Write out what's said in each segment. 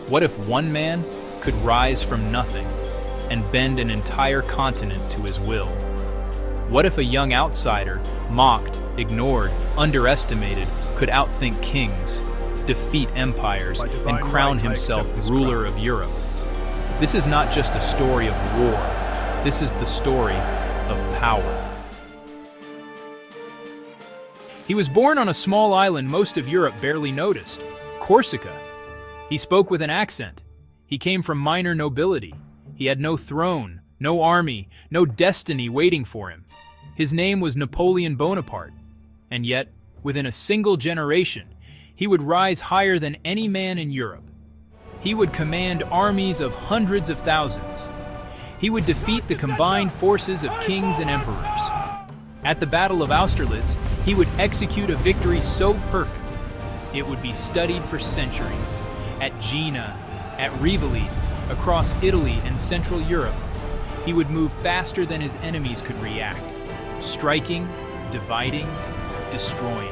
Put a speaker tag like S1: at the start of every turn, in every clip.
S1: What if one man could rise from nothing and bend an entire continent to his will? What if a young outsider, mocked, ignored, underestimated, could outthink kings, defeat empires, and crown himself ruler of Europe? This is not just a story of war. This is the story of power. He was born on a small island most of Europe barely noticed, Corsica. He spoke with an accent. He came from minor nobility. He had no throne, no army, no destiny waiting for him. His name was Napoleon Bonaparte. And yet, within a single generation, he would rise higher than any man in Europe. He would command armies of hundreds of thousands. He would defeat the combined forces of kings and emperors. At the Battle of Austerlitz, he would execute a victory so perfect, it would be studied for centuries. At Jena, at Rivoli, across Italy and Central Europe, he would move faster than his enemies could react, striking, dividing, destroying.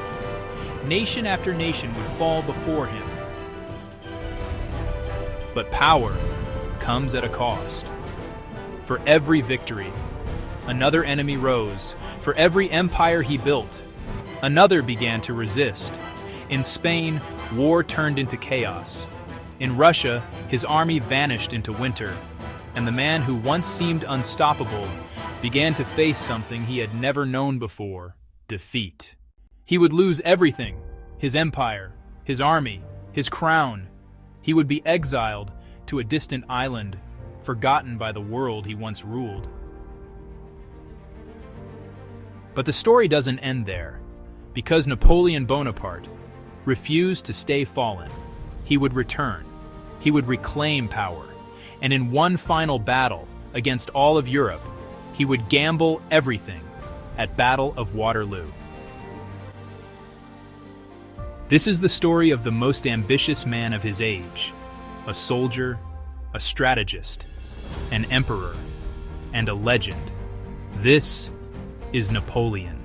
S1: Nation after nation would fall before him. But power comes at a cost. For every victory, another enemy rose. For every empire he built, another began to resist. In Spain, war turned into chaos. In Russia, his army vanished into winter, and the man who once seemed unstoppable began to face something he had never known before: defeat. He would lose everything: his empire, his army, his crown. He would be exiled to a distant island, forgotten by the world he once ruled. But the story doesn't end there. Because Napoleon Bonaparte refused to stay fallen, he would return. He would reclaim power. And in one final battle against all of Europe, he would gamble everything at Battle of Waterloo. This is the story of the most ambitious man of his age, a soldier, a strategist, an emperor, and a legend. This is Napoleon.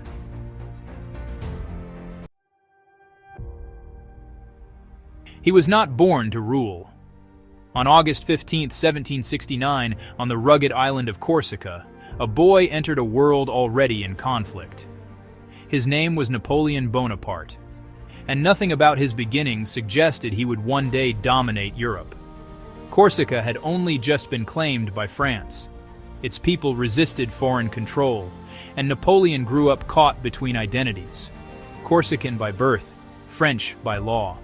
S1: He was not born to rule. On August 15, 1769, on the rugged island of Corsica, a boy entered a world already in conflict. His name was Napoleon Bonaparte, and nothing about his beginnings suggested he would one day dominate Europe. Corsica had only just been claimed by France. Its people resisted foreign control, and Napoleon grew up caught between identities: Corsican by birth, French by law.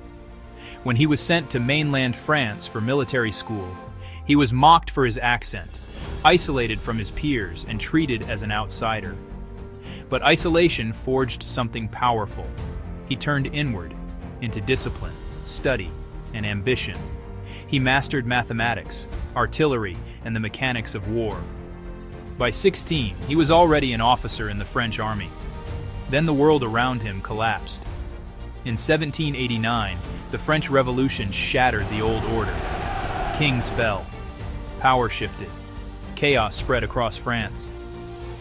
S1: When he was sent to mainland France for military school, he was mocked for his accent, isolated from his peers, and treated as an outsider. But isolation forged something powerful. He turned inward, into discipline, study, and ambition. He mastered mathematics, artillery, and the mechanics of war. By 16, he was already an officer in the French army. Then the world around him collapsed. In 1789, the French Revolution shattered the old order. Kings fell. Power shifted. Chaos spread across France.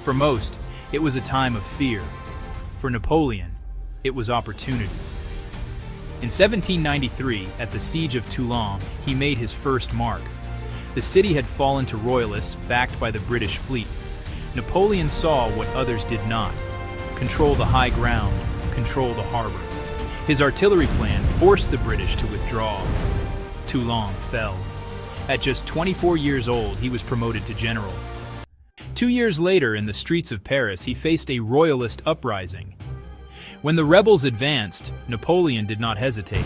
S1: For most, it was a time of fear. For Napoleon, it was opportunity. In 1793, at the Siege of Toulon, he made his first mark. The city had fallen to royalists, backed by the British fleet. Napoleon saw what others did not: control the high ground, control the harbor. His artillery plan forced the British to withdraw. Toulon fell. At just 24 years old, he was promoted to general. 2 years later, in the streets of Paris, he faced a royalist uprising. When the rebels advanced, Napoleon did not hesitate.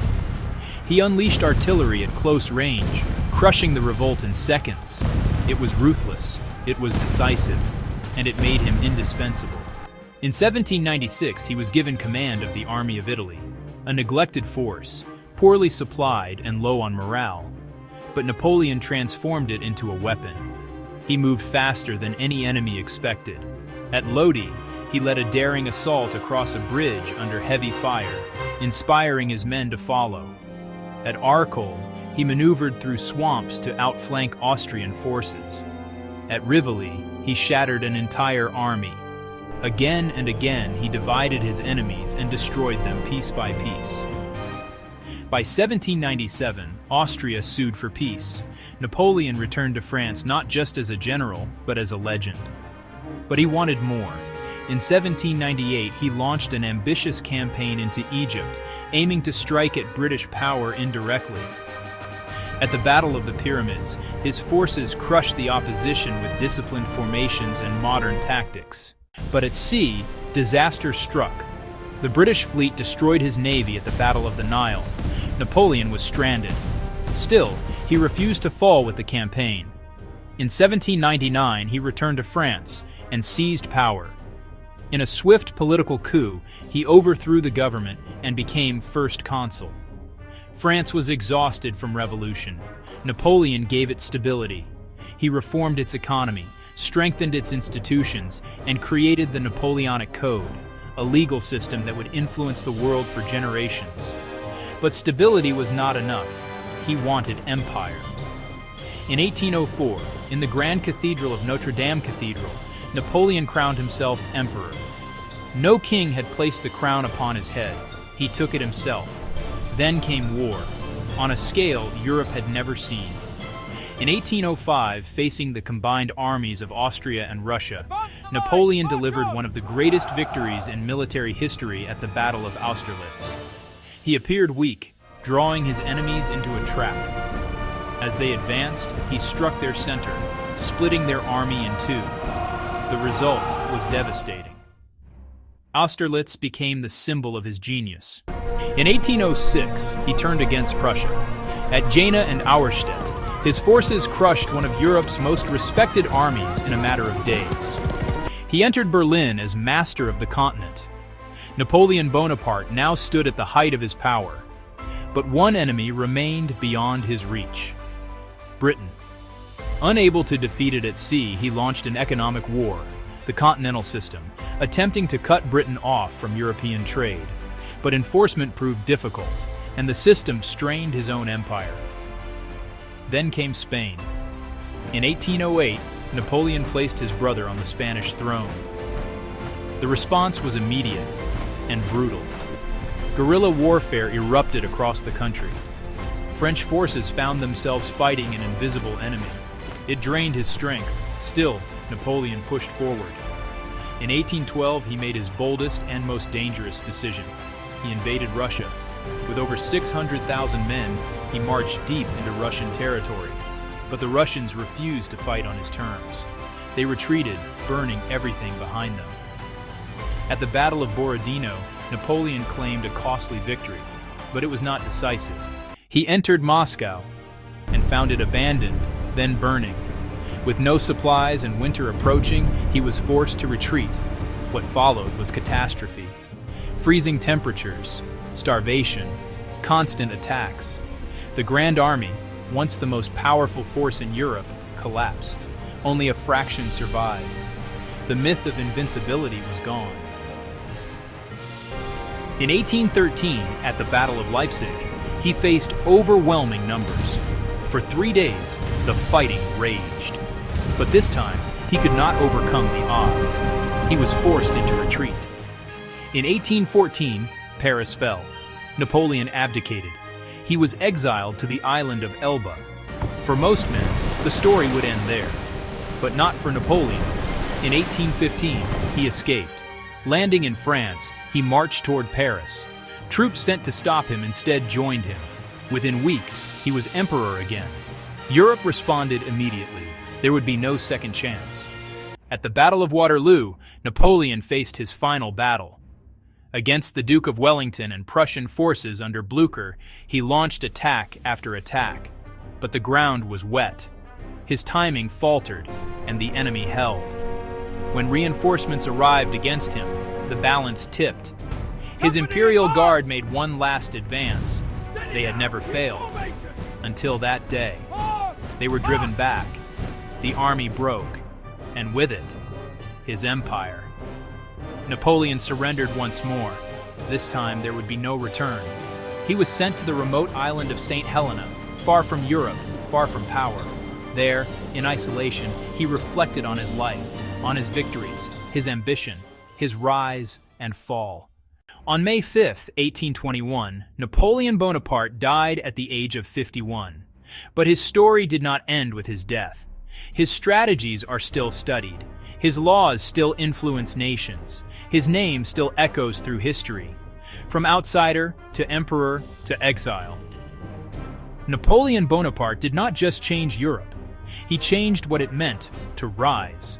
S1: He unleashed artillery at close range, crushing the revolt in seconds. It was ruthless, it was decisive, and it made him indispensable. In 1796, he was given command of the Army of Italy, a neglected force, poorly supplied and low on morale. But Napoleon transformed it into a weapon. He moved faster than any enemy expected. At Lodi, he led a daring assault across a bridge under heavy fire, inspiring his men to follow. At Arcole, he maneuvered through swamps to outflank Austrian forces. At Rivoli, he shattered an entire army. Again and again, he divided his enemies and destroyed them piece by piece. By 1797, Austria sued for peace. Napoleon returned to France not just as a general, but as a legend. But he wanted more. In 1798, he launched an ambitious campaign into Egypt, aiming to strike at British power indirectly. At the Battle of the Pyramids, his forces crushed the opposition with disciplined formations and modern tactics. But at sea, disaster struck. The British fleet destroyed his navy at the Battle of the Nile. Napoleon was stranded. Still, he refused to fall with the campaign. In 1799, he returned to France and seized power. In a swift political coup, he overthrew the government and became first consul. France was exhausted from revolution. Napoleon gave it stability. He reformed its economy, strengthened its institutions, and created the Napoleonic Code, a legal system that would influence the world for generations. But stability was not enough. He wanted empire. In 1804, in the Grand Cathedral of Notre Dame Cathedral, Napoleon crowned himself emperor. No king had placed the crown upon his head. He took it himself. Then came war, on a scale Europe had never seen. In 1805, facing the combined armies of Austria and Russia, Napoleon delivered one of the greatest victories in military history at the Battle of Austerlitz. He appeared weak, drawing his enemies into a trap. As they advanced, he struck their center, splitting their army in two. The result was devastating. Austerlitz became the symbol of his genius. In 1806, he turned against Prussia. At Jena and Auerstedt, his forces crushed one of Europe's most respected armies in a matter of days. He entered Berlin as master of the continent. Napoleon Bonaparte now stood at the height of his power. But one enemy remained beyond his reach: Britain. Unable to defeat it at sea, he launched an economic war, the Continental System, attempting to cut Britain off from European trade. But enforcement proved difficult, and the system strained his own empire. Then came Spain. In 1808, Napoleon placed his brother on the Spanish throne. The response was immediate and brutal. Guerrilla warfare erupted across the country. French forces found themselves fighting an invisible enemy. It drained his strength. Still, Napoleon pushed forward. In 1812, he made his boldest and most dangerous decision. He invaded Russia. With over 600,000 men, he marched deep into Russian territory. But the Russians refused to fight on his terms. They retreated, burning everything behind them. At the Battle of Borodino, Napoleon claimed a costly victory, but it was not decisive. He entered Moscow and found it abandoned, then burning. With no supplies and winter approaching, he was forced to retreat. What followed was catastrophe. Freezing temperatures, starvation, constant attacks. The Grand Army, once the most powerful force in Europe, collapsed. Only a fraction survived. The myth of invincibility was gone. In 1813, at the Battle of Leipzig, he faced overwhelming numbers. For 3 days, the fighting raged. But this time, he could not overcome the odds. He was forced into retreat. In 1814, Paris fell. Napoleon abdicated. He was exiled to the island of Elba. For most men, the story would end there. But not for Napoleon. In 1815, he escaped. Landing in France, he marched toward Paris. Troops sent to stop him instead joined him. Within weeks, he was emperor again. Europe responded immediately. There would be no second chance. At the Battle of Waterloo, Napoleon faced his final battle. Against the Duke of Wellington and Prussian forces under Blücher, he launched attack after attack. But the ground was wet. His timing faltered, and the enemy held. When reinforcements arrived against him, the balance tipped. His Imperial Guard made one last advance. They had never failed. Until that day. They were driven back. The army broke, and with it, his empire. Napoleon surrendered once more. This time there would be no return. He was sent to the remote island of St. Helena, far from Europe, far from power. There, in isolation, he reflected on his life, on his victories, his ambition, his rise and fall. On May 5, 1821, Napoleon Bonaparte died at the age of 51. But his story did not end with his death. His strategies are still studied. His laws still influence nations. His name still echoes through history. From outsider to emperor to exile. Napoleon Bonaparte did not just change Europe. He changed what it meant to rise.